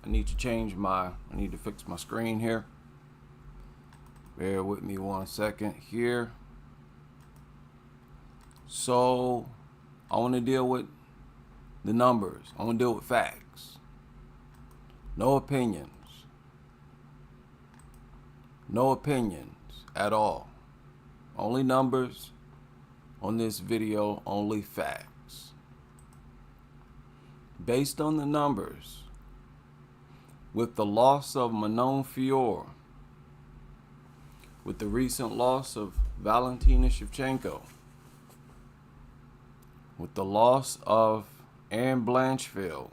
I need to fix my screen here. Bear with me 1 second here. So I want to deal with the numbers. I want to deal with facts. No opinions. No opinions at all. Only numbers on this video, only facts. Based on the numbers, with the loss of Manon Fiorot, with the recent loss of Valentina Shevchenko, with the loss of Erin Blanchfield,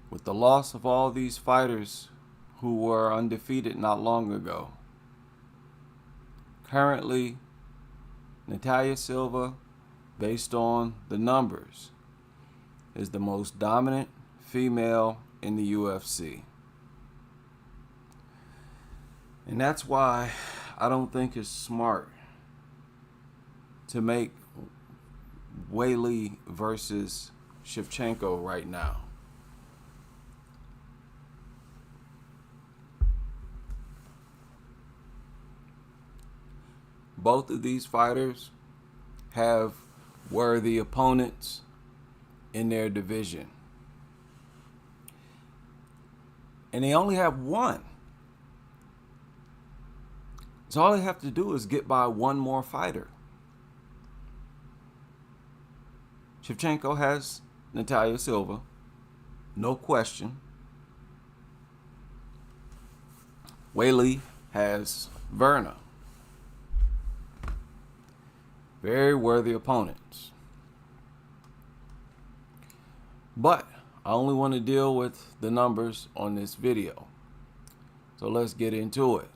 with the loss of all these fighters who were undefeated not long ago. Currently, Natalia Silva, based on the numbers, is the most dominant female in the UFC. And that's why I don't think it's smart to make Weili versus Shevchenko right now. Both of these fighters have worthy opponents in their division. And they only have one. So all they have to do is get by one more fighter. Shevchenko has Natalia Silva, no question. Weili has Virna. Very worthy opponents. But I only want to deal with the numbers on this video. So let's get into it.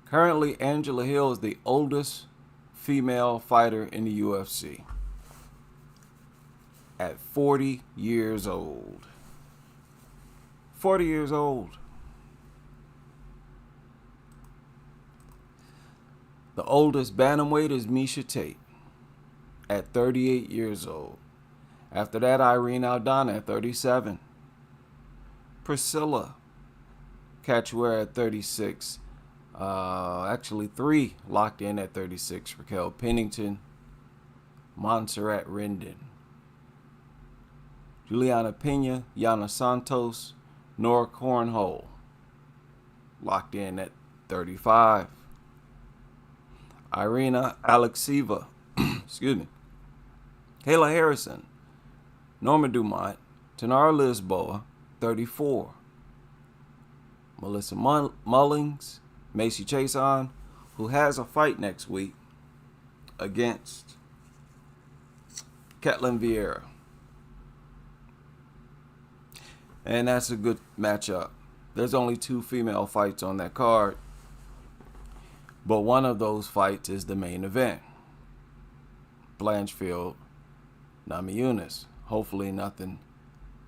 Currently, Angela Hill is the oldest female fighter in the UFC at 40 years old. 40 years old. The oldest bantamweight is Miesha Tate at 38 years old. After that, Irene Aldana at 37. Priscilla Cachoeira at 36. Actually, 3 locked in at 36. Raquel Pennington, Montserrat Rendon, Juliana Pena, Yana Santos, Nora Cornhole locked in at 35. Irina Alekseeva, excuse me, Kayla Harrison, Norma Dumont, Tanara Lisboa, 34. Melissa Mullings, Macy Chiasson, who has a fight next week against Ketlin Vieira. And that's a good matchup. There's only 2 female fights on that card, but one of those fights is the main event. Blanchfield, Namajunas. Hopefully nothing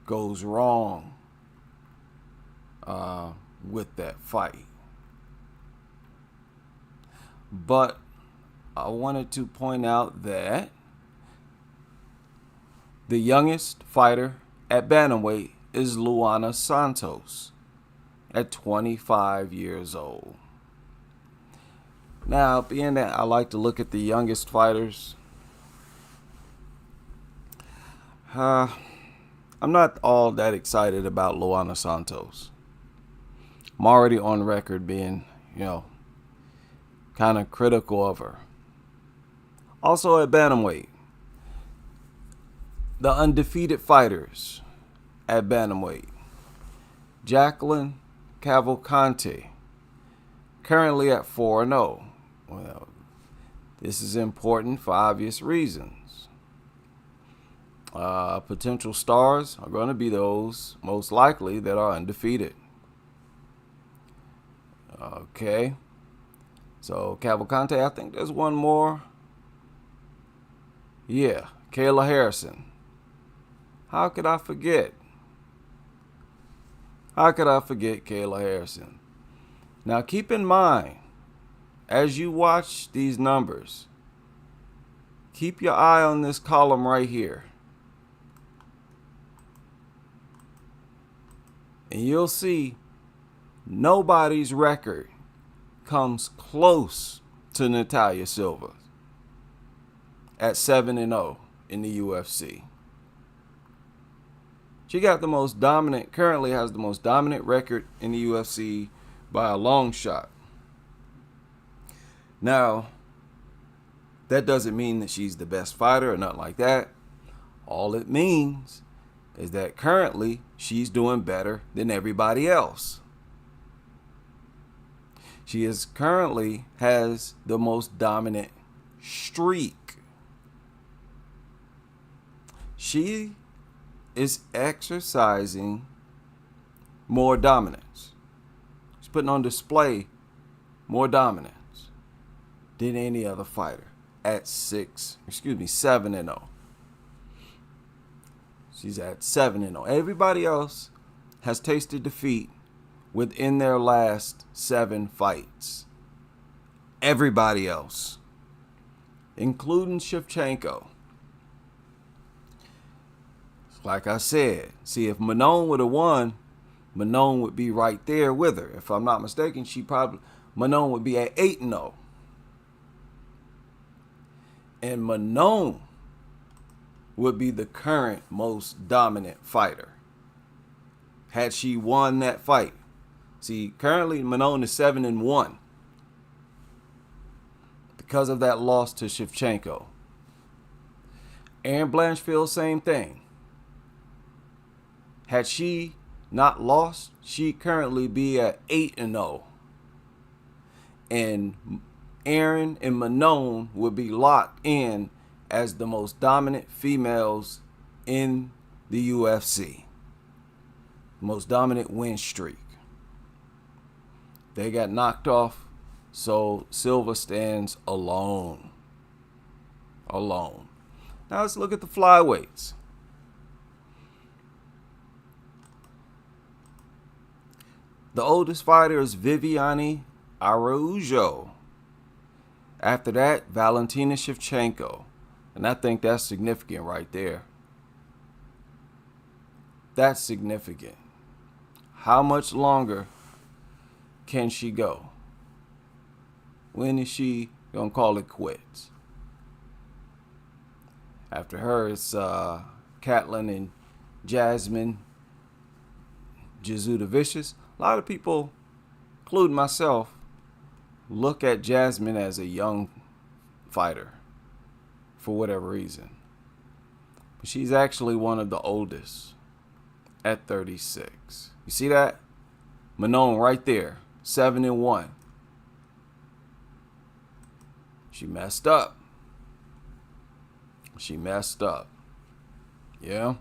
goes wrong with that fight. But I wanted to point out that the youngest fighter at bantamweight is Luana Santos at 25 years old. Now, being that I like to look at the youngest fighters, I'm not all that excited about Luana Santos. I'm already on record being, kind of critical of her. Also at bantamweight, the undefeated fighters at bantamweight: Jacqueline Cavalcante, currently at 4-0. Well, this is important for obvious reasons. Potential stars are going to be those, most likely, that are undefeated. Okay. So, Cavalcante, I think there's one more. Yeah, Kayla Harrison. How could I forget? How could I forget Kayla Harrison? Now, keep in mind, as you watch these numbers, keep your eye on this column right here. And you'll see nobody's record comes close to Natalia Silva at 7-0 in the UFC. She got the most dominant, currently has the most dominant record in the UFC by a long shot. Now, that doesn't mean that she's the best fighter or nothing like that. All it means is that currently she's doing better than everybody else. She is currently has the most dominant streak. She is exercising more dominance. She's putting on display more dominance than any other fighter at 7-0. She's at 7-0. Everybody else has tasted defeat within their last 7 fights. Everybody else, including Shevchenko. Like I said, see, if Manon would have won, Manon would be right there with her. If I'm not mistaken, Manon would be at 8-0. And Manon would be the current most dominant fighter had she won that fight. See, currently Manon is 7-1 because of that loss to Shevchenko. Erin Blanchfield, same thing. Had she not lost, she'd currently be at 8-0. And Erin and Manon would be locked in as the most dominant females in the UFC. Most dominant win streak. They got knocked off, so Silva stands alone. Alone. Now let's look at the flyweights. The oldest fighter is Viviane Araújo. After that, Valentina Shevchenko. And I think that's significant right there. That's significant. How much longer can she go? When is she going to call it quits? After her, it's Katlyn and Jasmine Jasudavicius. A lot of people, including myself, look at Jasmine as a young fighter for whatever reason. But she's actually one of the oldest at 36. You see that? Manon right there, 7-1. She messed up. She messed up. Yeah.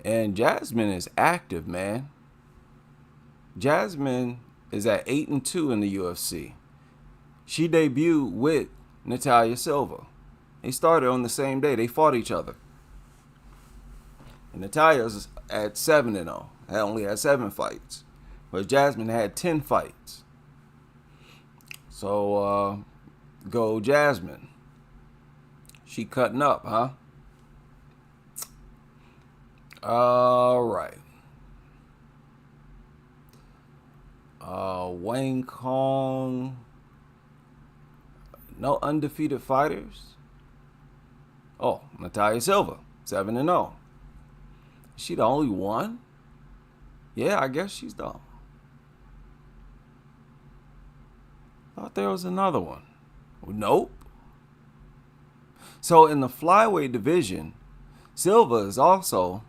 And Jasmine is active, man. Jasmine is at 8-2 in the UFC. She debuted with Natalia Silva. They started on the same day. They fought each other. And Natalia's at 7-0. Only had 7 fights. But Jasmine had 10 fights. So, go Jasmine. She cutting up, huh? All right. Wayne Kong. No undefeated fighters. Oh, Natalia Silva, 7-0. Is she the only one? Yeah, I guess she's the. Thought there was another one. Nope. So in the flyweight division, Silva is also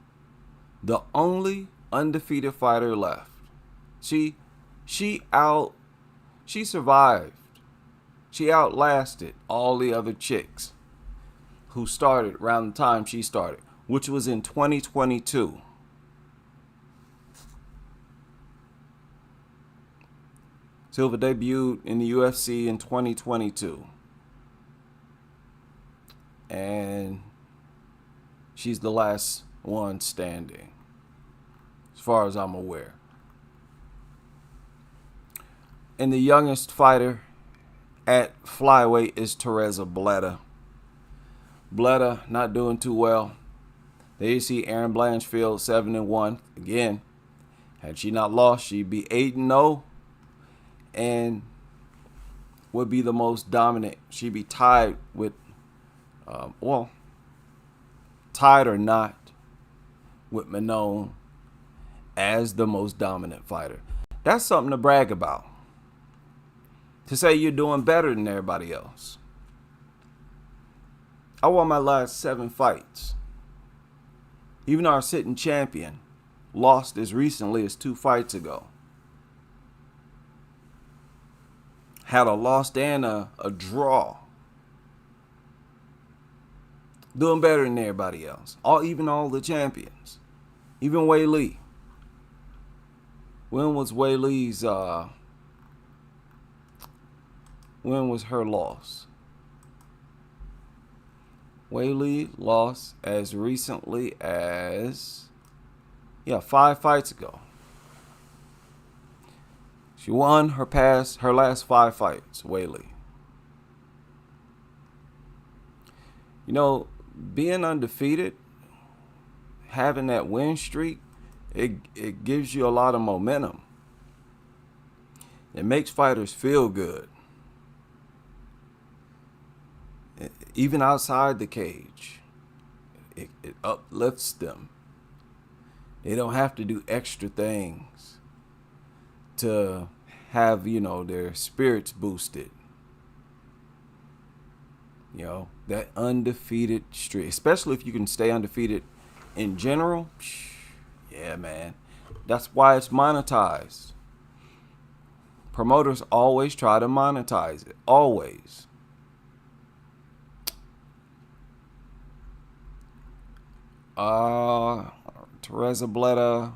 the only undefeated fighter left. She survived. She outlasted all the other chicks who started around the time she started, which was in 2022. Silva debuted in the UFC in 2022. And she's the last one standing, as far as I'm aware. And the youngest fighter at flyweight is Teresa Bleda. Bleda not doing too well. There you see Erin Blanchfield, 7-1. Again, Had she not lost, she'd be 8-0 and would be the most dominant. She'd be tied with, tied or not with Manon as the most dominant fighter. That's something to brag about. To say you're doing better than everybody else. I won my last 7 fights. Even our sitting champion lost as recently as 2 fights ago. Had a loss and a draw. Doing better than everybody else. Even all the champions. Even Weili. When was Weili's, when was her loss? Weili lost as recently as, 5 fights ago. She won her last 5 fights, Weili. You know, being undefeated, having that win streak, it gives you a lot of momentum. It makes fighters feel good. Even outside the cage, it uplifts them. They don't have to do extra things to have, their spirits boosted. That undefeated streak, especially if you can stay undefeated in general. Yeah, man. That's why it's monetized. Promoters always try to monetize it. Always. Teresa Bleda,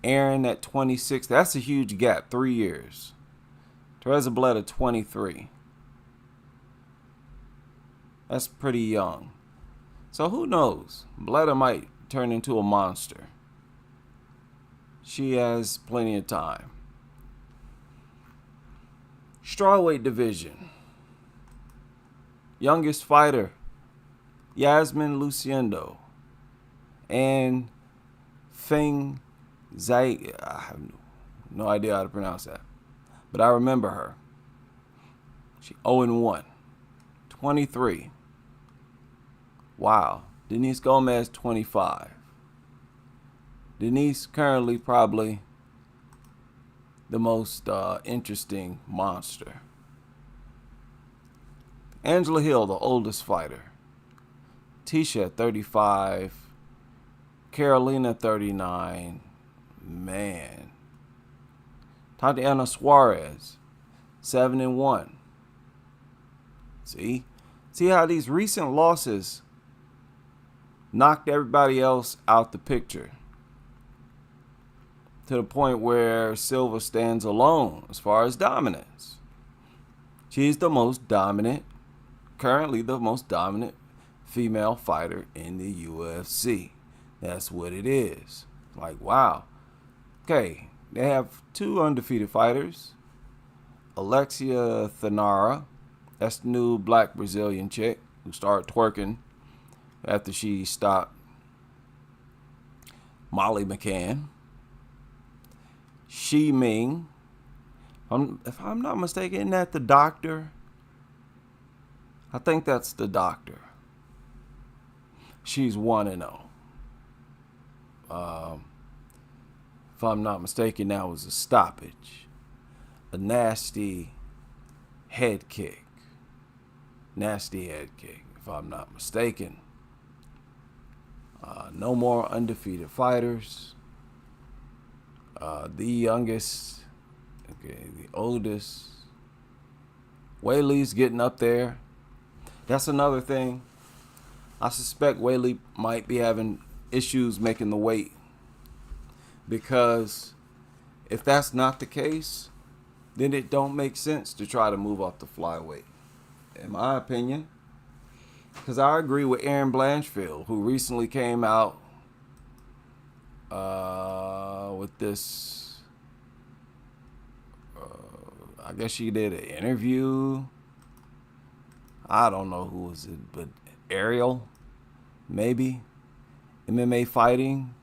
Aaron at 26. That's a huge gap. 3 years. Teresa Bleda 23. That's pretty young. So who knows? Bleda might turn into a monster. She has plenty of time. Strawweight division. Youngest fighter, Yasmin Luciendo. And Feng Zhai. I have no idea how to pronounce that. But I remember her. She 0-1. 23. Wow. Denise Gomez, 25. Denise currently probably the most interesting monster. Angela Hill, the oldest fighter. Tisha, 35. Carolina, 39. Man. Tatiana Suarez, 7-1. See how these recent losses knocked everybody else out the picture, to the point where Silva stands alone as far as dominance. She's the most dominant, currently the most dominant female fighter in the UFC. That's what it is. Like, wow. Okay, they have 2 undefeated fighters. Alexia Thanara, that's the new black Brazilian chick who started twerking after she stopped Molly McCann. Shi Ming, if I'm not mistaken, isn't that the doctor? I think that's the doctor. She's 1-0. If I'm not mistaken, that was a stoppage. A nasty head kick. Nasty head kick, if I'm not mistaken. No more undefeated fighters. The youngest, the oldest. Weili's getting up there. That's another thing. I suspect Weili might be having issues making the weight, because if that's not the case, then it don't make sense to try to move up the flyweight, in my opinion. Because I agree with Erin Blanchfield, who recently came out with this, I guess she did an interview. I don't know who was it, but Ariel, maybe, MMA fighting.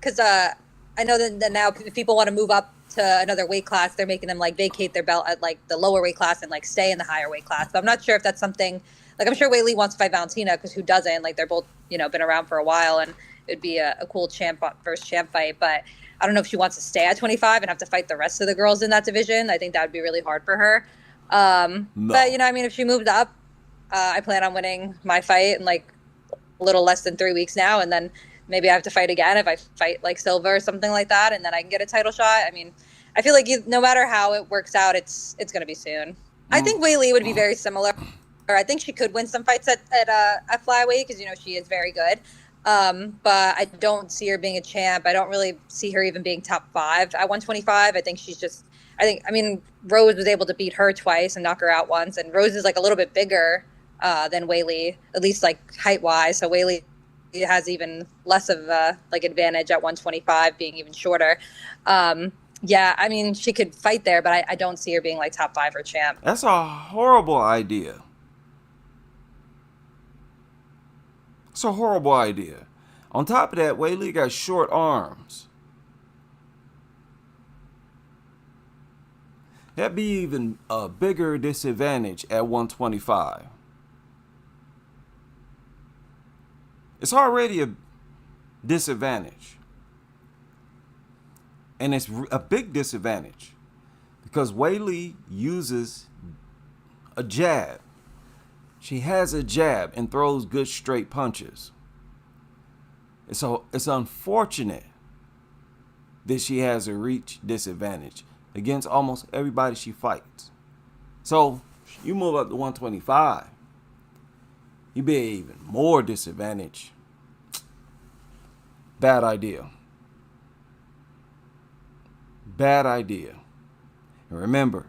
Because I I know that now if people want to move up to another weight class, they're making them like vacate their belt at like the lower weight class and like stay in the higher weight class. But I'm not sure if that's something like I'm sure Wei Li wants to fight Valentina because who doesn't? Like they're both been around for a while and it'd be a cool champ versus champ fight. But I don't know if she wants to stay at 25 and have to fight the rest of the girls in that division. I think that would be really hard for her. But No. I mean, if she moved up, I plan on winning my fight in like a little less than 3 weeks now, and then maybe I have to fight again if I fight like Silva or something like that, and then I can get a title shot. I mean, I feel like no matter how it works out, it's going to be soon. I think Wei Li would be very similar. Or I think she could win some fights at flyweight because she is very good. But I don't see her being a champ. I don't really see her even being top 5 at 125. I think she's just. I mean, Rose was able to beat her twice and knock her out once, and Rose is like a little bit bigger than Wei Li, at least like height wise. So Wei Li has even less of a like advantage at 125, being even shorter. Yeah, I mean, she could fight there, but I don't see her being like top 5 or champ. That's a horrible idea. It's a horrible idea. On top of that, Wei Li got short arms. That'd be even a bigger disadvantage at 125. It's already a disadvantage. And it's a big disadvantage because Wei Li uses a jab. She has a jab and throws good straight punches. So it's unfortunate that she has a reach disadvantage against almost everybody she fights. So you move up to 125, you be even more disadvantaged. Bad idea. Bad idea. And remember,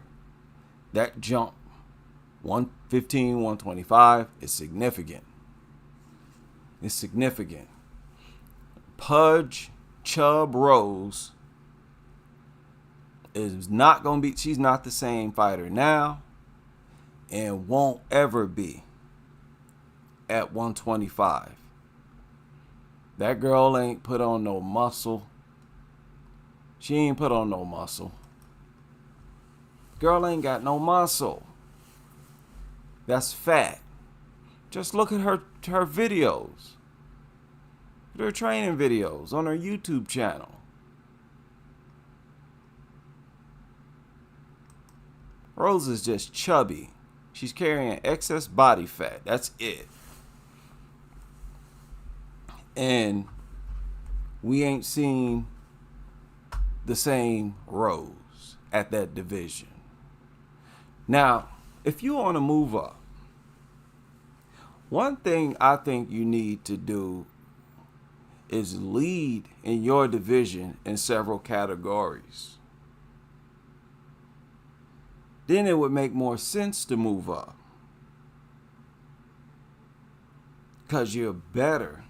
that jump 115, 125 is significant. It's significant. Pudge Chub Rose is not going to be, she's not the same fighter now and won't ever be at 125. That girl ain't put on no muscle. She ain't put on no muscle. Girl ain't got no muscle. That's fat. Just look at her videos. Her training videos on her YouTube channel. Rose is just chubby. She's carrying excess body fat. That's it. And we ain't seen the same Rose at that division. Now, if you want to move up, one thing I think you need to do is lead in your division in several categories. Then it would make more sense to move up. Because you're better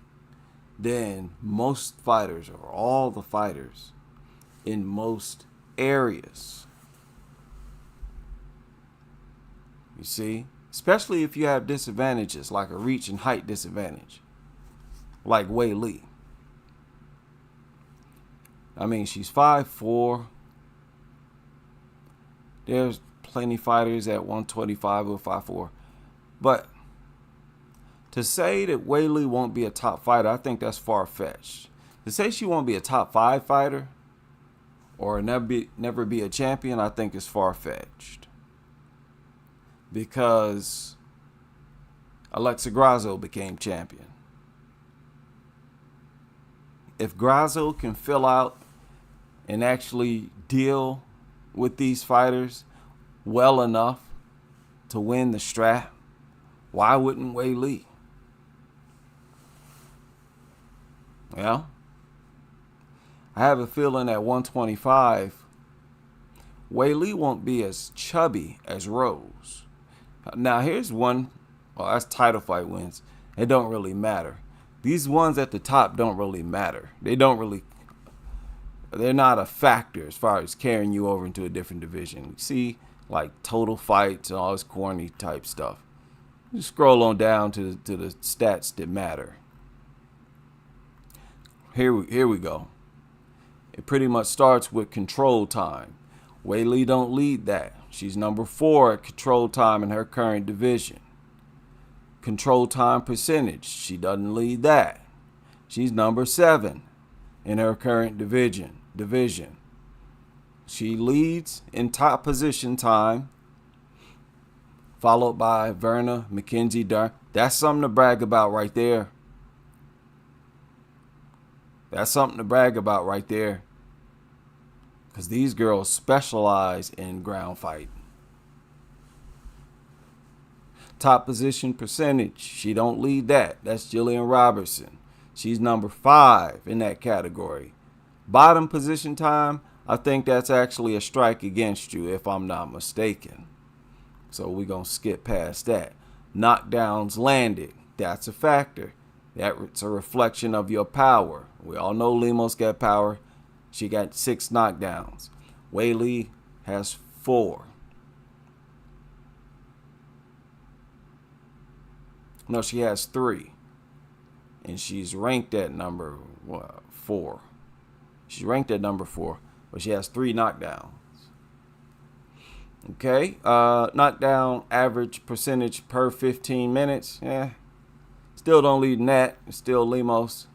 than most fighters or all the fighters in most areas. You see? Especially if you have disadvantages like a reach and height disadvantage. Like Wei Li. I mean, she's 5'4". There's plenty fighters at 125 or 5'4". But to say that Wei Li won't be a top fighter, I think that's far-fetched. To say she won't be a top 5 fighter or never be a champion, I think is far-fetched. Because Alexa Grasso became champion. If Grasso can fill out and actually deal with these fighters well enough to win the strap, why wouldn't Wei Li? Well, I have a feeling at 125, Wei Li won't be as chubby as Rose. Now here's one, well, that's title fight wins. It don't really matter. These ones at the top don't really matter. They're not a factor as far as carrying you over into a different division. You see, like total fights and all this corny type stuff. You scroll on down to the stats that matter. Here we go. It pretty much starts with control time. Weili don't lead that. She's number 4 at control time in her current division. Control time percentage, she doesn't lead that. She's number 7 in her current division. She leads in top position time, followed by Verna, Mackenzie Dern. That's something to brag about right there. That's something to brag about right there. Because these girls specialize in ground fight. Top position percentage, she don't lead that. That's Jillian Robertson. She's number 5 in that category. Bottom position time, I think that's actually a strike against you if I'm not mistaken. So we're going to skip past that. Knockdowns landed, that's a factor. That's a reflection of your power. We all know Lemos got power. She got 6 knockdowns. Weili has 4. No, she has 3. And she's ranked at number 4. She's ranked at number 4, but she has 3 knockdowns. Okay, knockdown average percentage per 15 minutes. Yeah, still don't lead in that. It's still Lemos.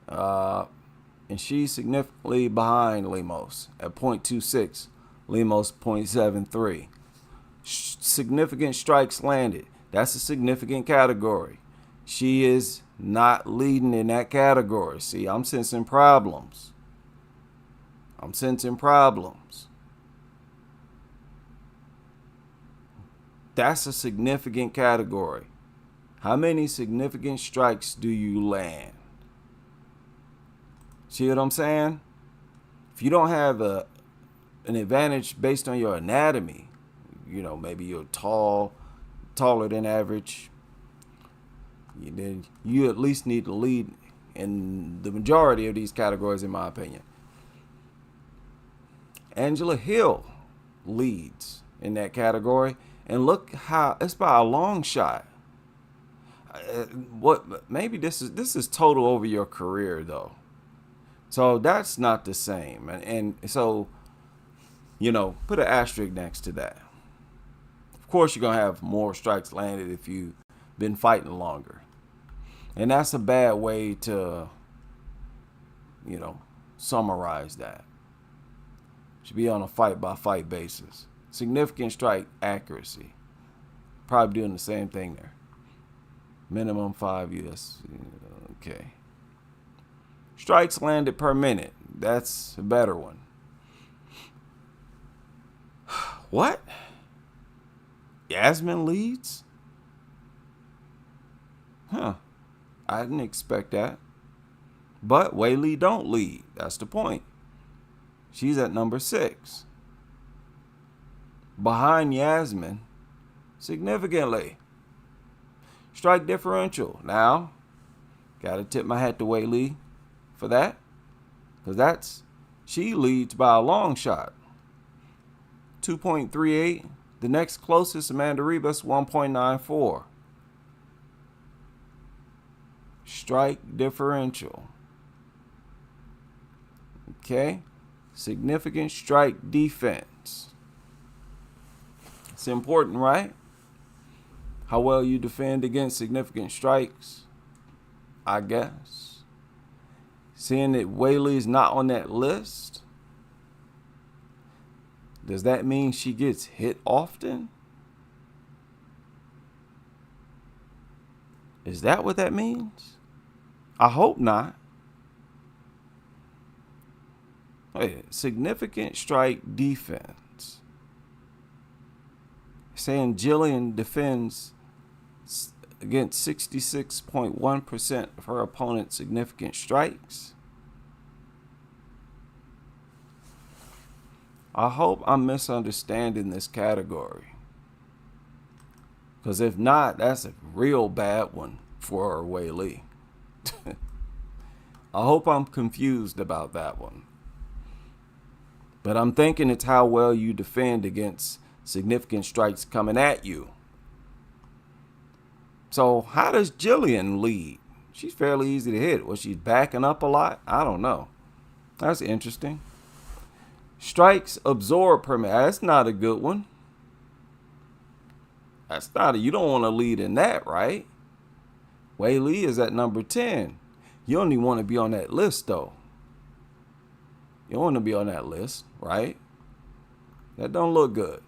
And she's significantly behind Lemos at 0.26. Lemos 0.73. Significant strikes landed. That's a significant category. She is not leading in that category. See, I'm sensing problems. That's a significant category. How many significant strikes do you land? See what I'm saying? If you don't have an advantage based on your anatomy, maybe you're taller than average, then you at least need to lead in the majority of these categories, in my opinion. Angela Hill leads in that category, and look how it's by a long shot. Maybe this is total over your career though. So that's not the same. And so, put an asterisk next to that. Of course, you're going to have more strikes landed if you've been fighting longer. And that's a bad way to, summarize that. Should be on a fight-by-fight basis. Significant strike accuracy. Probably doing the same thing there. Minimum 5 US. Okay. Strikes landed per minute. That's a better one. What? Yasmin leads? Huh. I didn't expect that. But Weili don't lead. That's the point. She's at number 6. Behind Yasmin significantly. Strike differential. Now, gotta tip my hat to Weili for that. Because she leads by a long shot. 2.38. The next closest, Amanda Ribas, 1.94. Strike differential. Okay. Significant strike defense. It's important, right? How well you defend against significant strikes, I guess. Seeing that Weili is not on that list, does that mean she gets hit often? Is that what that means? I hope not. Wait, significant strike defense. Saying Jillian defends against 66.1% of her opponent's significant strikes. I hope I'm misunderstanding this category. Because if not, that's a real bad one for Weili. I hope I'm confused about that one. But I'm thinking it's how well you defend against significant strikes coming at you. So how does Jillian lead? She's fairly easy to hit. Was she backing up a lot? I don't know. That's interesting. Strikes absorb per minute. That's not a good one. That's not a, you don't want to lead in that, right? Weili is at number 10. You only want to be on that list, though. You don't want to be on that list, right? That don't look good.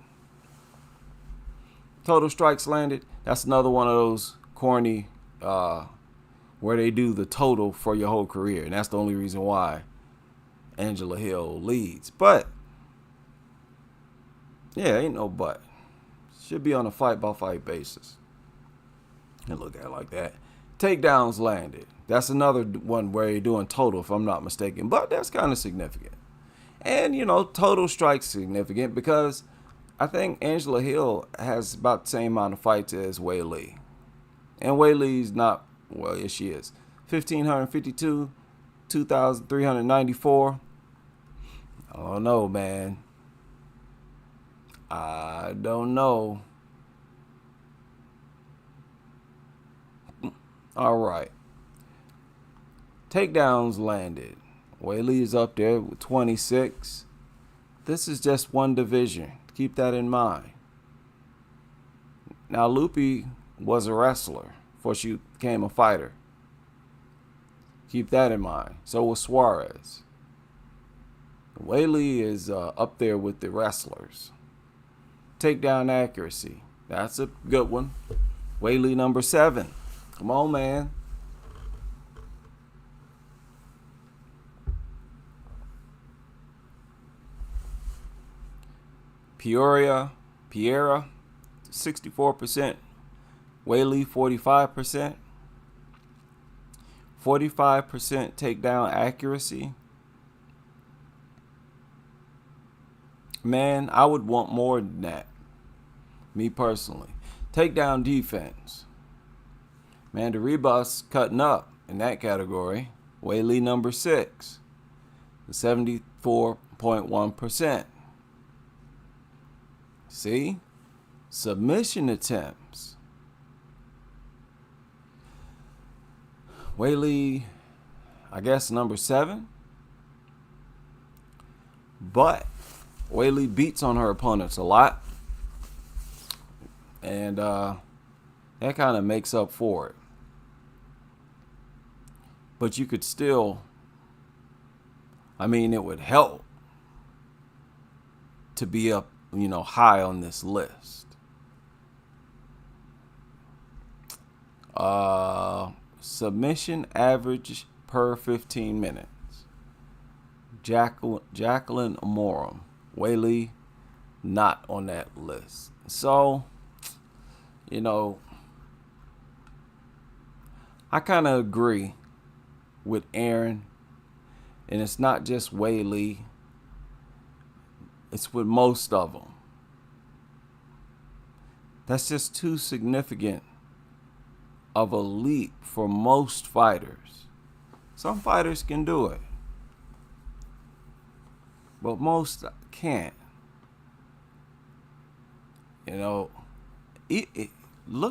Total strikes landed. That's another one of those corny where they do the total for your whole career. And that's the only reason why Angela Hill leads. But, yeah, ain't no but. Should be on a fight-by-fight basis. And look at it like that. Takedowns landed. That's another one where you're doing total, if I'm not mistaken. But that's kind of significant. And, total strikes significant because I think Angela Hill has about the same amount of fights as Weili. And Weili's not, well, yes, she is. 1,552, 2,394. I don't know, man. I don't know. All right. Takedowns landed. Weili is up there with 26. This is just one division. Keep that in mind. Now, Lupi was a wrestler before she became a fighter. Keep that in mind. So was Suarez. Weili is up there with the wrestlers. Takedown accuracy. That's a good one. Weili number 7. Come on, man. Piera, 64%. Weili, 45%. 45% takedown accuracy. Man, I would want more than that. Me personally. Takedown defense. Man, the Ribas cutting up in that category. Weili number 6. 74.1%. See? Submission attempts. Weili, I guess, number 7. But Weili beats on her opponents a lot. And that kind of makes up for it. But you could still, it would help to be up, high on this list. Submission average per 15 minutes. Jacqueline Amorim. Weili not on that list. So, I kind of agree with Aaron. And it's not just Weili. It's with most of them. That's just too significant of a leap for most fighters. Some fighters can do it, but most can't. Look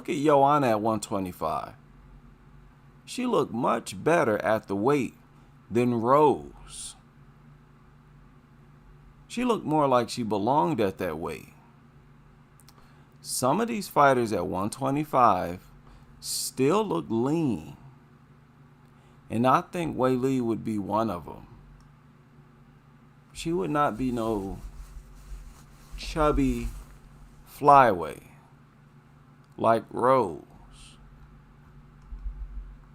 at Joanna at 125. She looked much better at the weight than Rose. She looked more like she belonged at that weight. Some of these fighters at 125 still look lean. And I think Weili would be one of them. She would not be no chubby flyweight like Rose.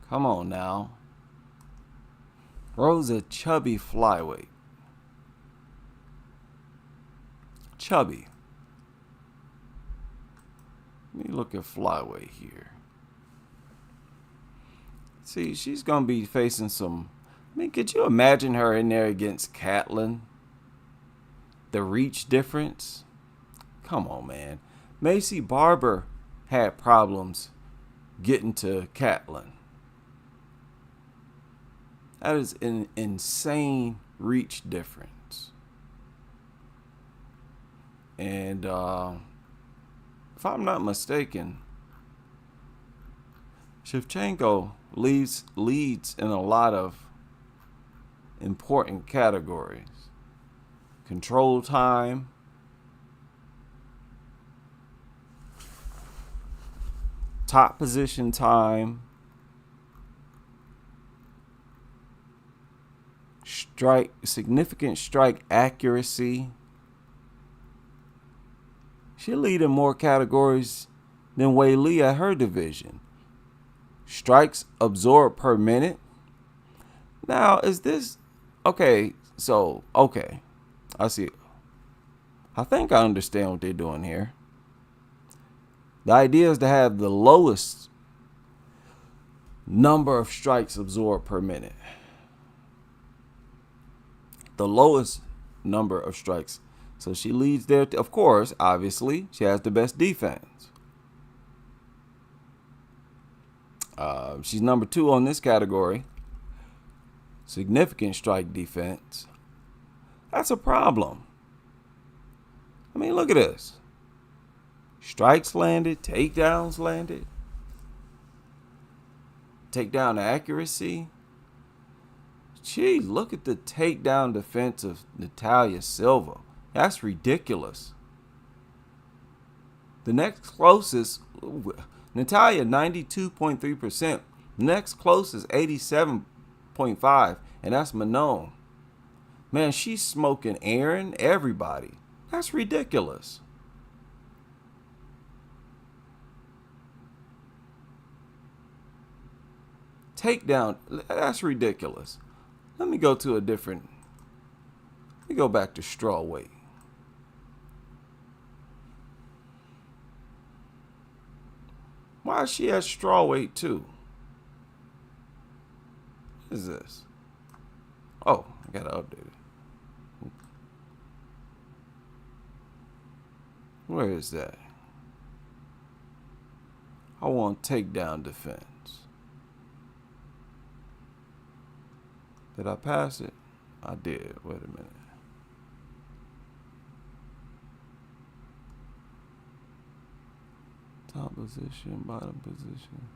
Come on now. Rose a chubby flyweight. Chubby. Let me look at flyweight here. See, she's going to be facing some... could you imagine her in there against Catlin? The reach difference? Come on, man. Macy Barber had problems getting to Catlin. That is an insane reach difference. And if I'm not mistaken, Shevchenko leads in a lot of important categories: control time, top position time, significant strike accuracy. She'll lead in more categories than Wei Li at her division. Strikes absorbed per minute. Now, is this okay? So, okay, I see. I think I understand what they're doing here. The idea is to have the lowest number of strikes absorbed per minute. The lowest number of strikes. So she leads there. Of course, obviously, she has the best defense. She's number 2 on this category. Significant strike defense. That's a problem. I mean, look at this. Strikes landed, takedowns landed. Takedown accuracy. Gee, look at the takedown defense of Natalia Silva. That's ridiculous. The next closest, Natalia, 92.3%. Next closest, 87.5%, and that's Manon. Man, she's smoking Aaron, everybody. That's ridiculous. Takedown, that's ridiculous. Let me go to a different, let me go back to straw weight. Why is she at straw weight too? What is this? Oh, I gotta update it. Where is that? I want takedown defense. Did I pass it? I did. Wait a minute. Top position, bottom position.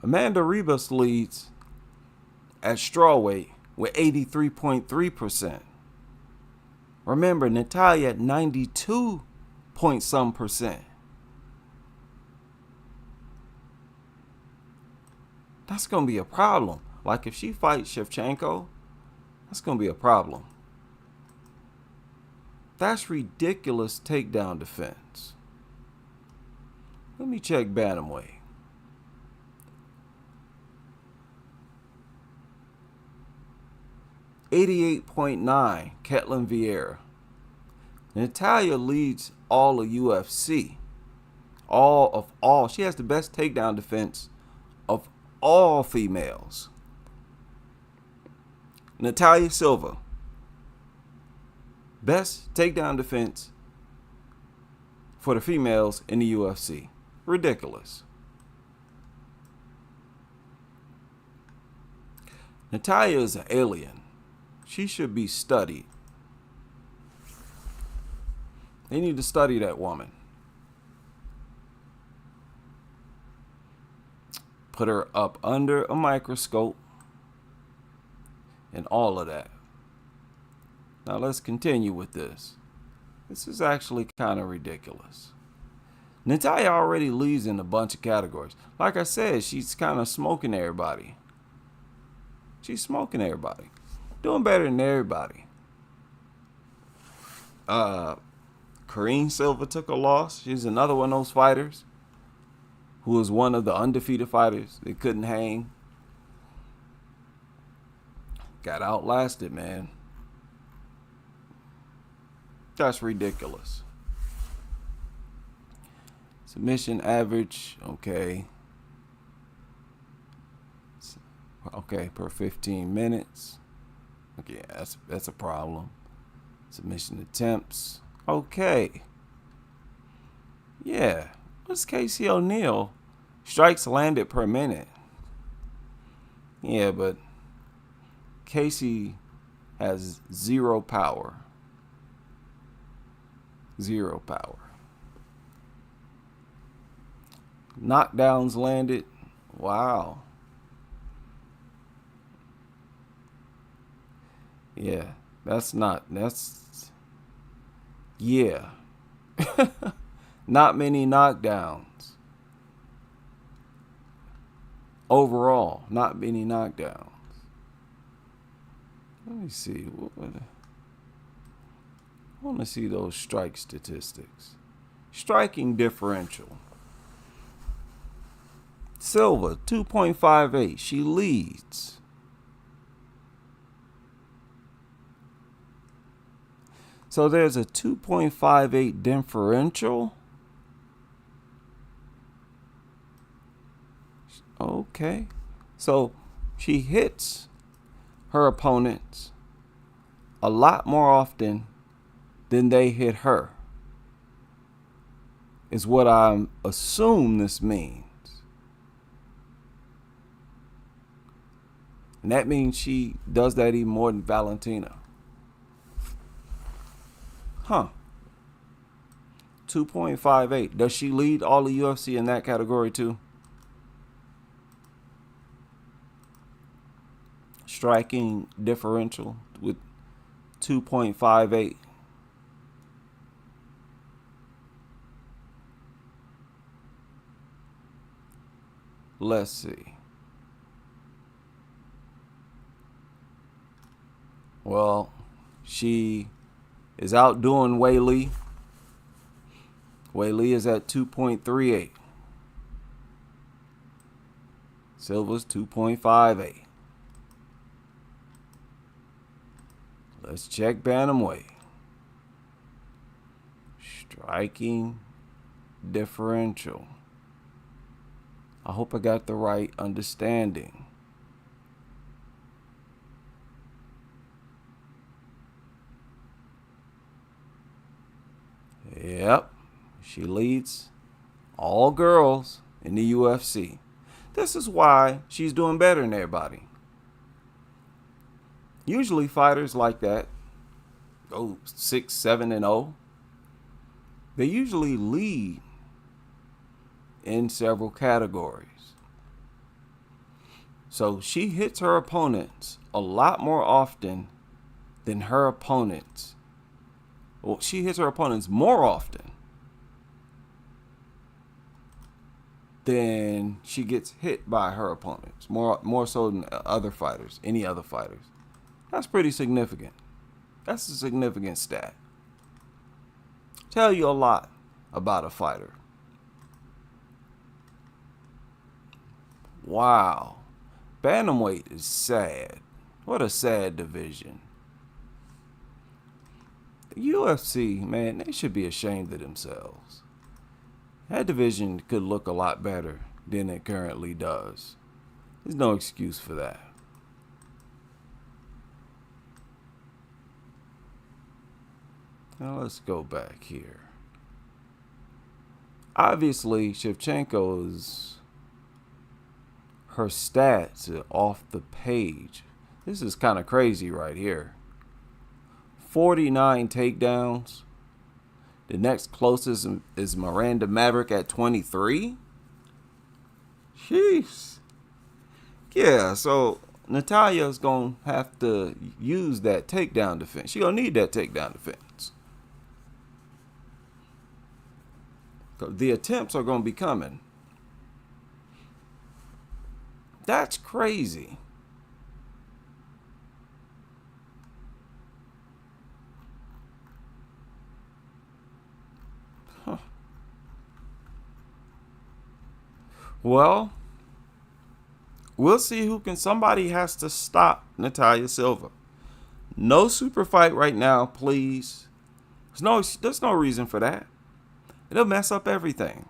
Amanda Ribas leads at strawweight with 83.3%. Remember, Natalia at 92 point some percent. That's going to be a problem. Like if she fights Shevchenko, that's going to be a problem. That's ridiculous takedown defense. Let me check bantamweight. .9, Ketlin Vieira. Natalia leads all of UFC. All. She has the best takedown defense of all females. Natalia Silva. Best takedown defense for the females in the UFC. Ridiculous. Natalia is an alien. She should be studied. They need to study that woman. Put her up under a microscope and all of that. Now let's continue with this. This is actually kind of ridiculous. Natalia already leads in a bunch of categories. Like I said, she's kind of smoking everybody. She's smoking everybody. Doing better than everybody. Karine Silva took a loss. She's another one of those fighters who was one of the undefeated fighters that couldn't hang. Got outlasted, man. That's ridiculous. Submission average, okay. Okay, per 15 minutes. Okay, that's a problem. Submission attempts. Okay. Yeah. What's Casey O'Neill? Strikes landed per minute. Yeah, but Casey has zero power. Zero power. Knockdowns landed. Wow. Yeah, yeah. Not many knockdowns. Overall, not many knockdowns. Let me see. I want to see those strike statistics. Striking differential. Silva, 2.58. She leads. So there's a 2.58 differential. Okay. So she hits her opponents a lot more often than they hit her, is what I assume this means. And that means she does that even more than Valentina. Huh. 2.58. Does she lead all the UFC in that category too? Striking differential with 2.58. Let's see. Well, she is outdoing Weili. Weili is at 2.38. Silva's 2.58. Let's check bantamweight. Striking differential. I hope I got the right understanding. Yep, she leads all girls in the UFC. This is why she's doing better than everybody. Usually fighters like that go 6-7-0. They usually lead in several categories. So she hits her opponents a lot more often than her opponents. Well, she hits her opponents more often than she gets hit by her opponents. More so than other fighters, any other fighters. That's pretty significant. That's a significant stat. Tell you a lot about a fighter. Wow. Bantamweight is sad. What a sad division. The UFC, man, they should be ashamed of themselves. That division could look a lot better than it currently does. There's no excuse for that. Now let's go back here. Obviously, Shevchenko's, her stats are off the page. This is kind of crazy right here. 49 takedowns. The next closest is Miranda Maverick at 23. Jeez. Yeah, so Natalia's going to have to use that takedown defense. She's going to need that takedown defense. The attempts are going to be coming. That's crazy. Huh. Well, we'll see who can. Somebody has to stop Natalia Silva. No super fight right now, please. There's no reason for that. It'll mess up everything.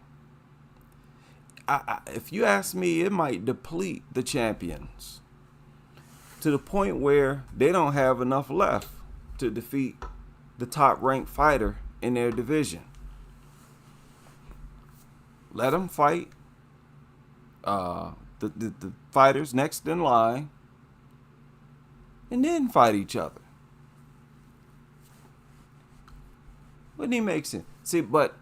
If you ask me, it might deplete the champions to the point where they don't have enough left to defeat the top ranked fighter in their division. Let them fight the fighters next in line and then fight each other. Wouldn't he make sense? See, but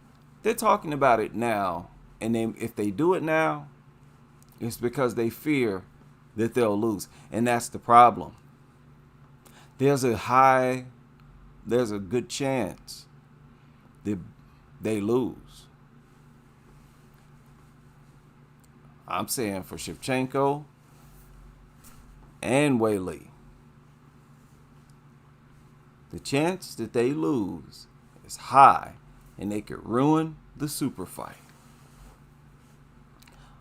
they're talking about it now, and then if they do it now, it's because they fear that they'll lose, and that's the problem. There's a good chance that they lose. I'm saying for Shevchenko and Weili, the chance that they lose is high, and they could ruin the super fight.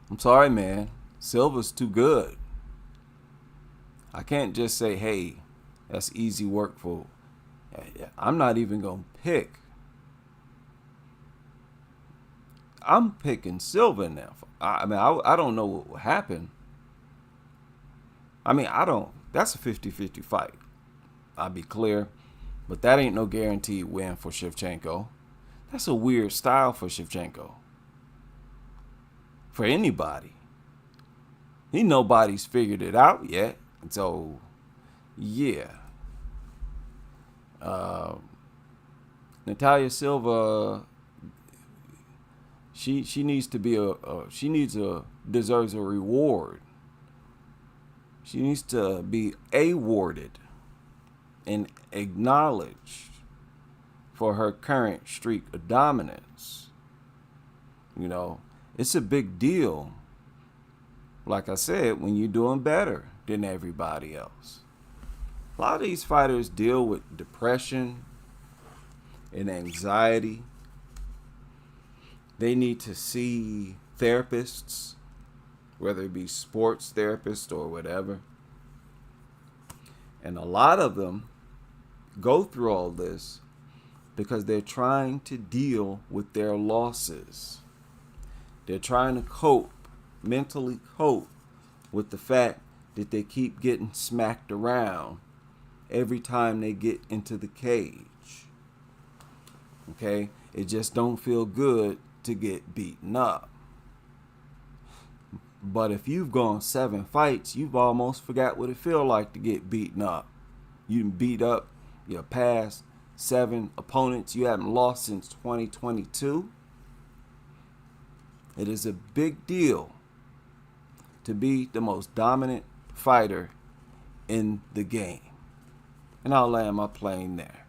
I'm sorry, man. Silva's too good. I can't just say, hey, that's easy work for. I'm not even going to pick. I'm picking Silva now. I mean, I don't know what will happen. I mean, that's a 50-50 fight. I'll be clear. But that ain't no guaranteed win for Shevchenko. That's a weird style for Shevchenko. For anybody. Nobody's figured it out yet. So, yeah. Natalia Silva, she needs to be deserves a reward. She needs to be awarded and acknowledged for her current streak of dominance. You know, it's a big deal, like I said, when you're doing better than everybody else. A lot of these fighters deal with depression and anxiety. They need to see therapists, whether it be sports therapists or whatever. And a lot of them go through all this because they're trying to deal with their losses. They're trying to mentally cope with the fact that they keep getting smacked around every time they get into the cage. Okay? It just don't feel good to get beaten up. But if you've gone 7 fights, you've almost forgot what it feels like to get beaten up. You beat up your past 7 opponents you haven't lost since 2022. It is a big deal to be the most dominant fighter in the game. And I'll land my plane there.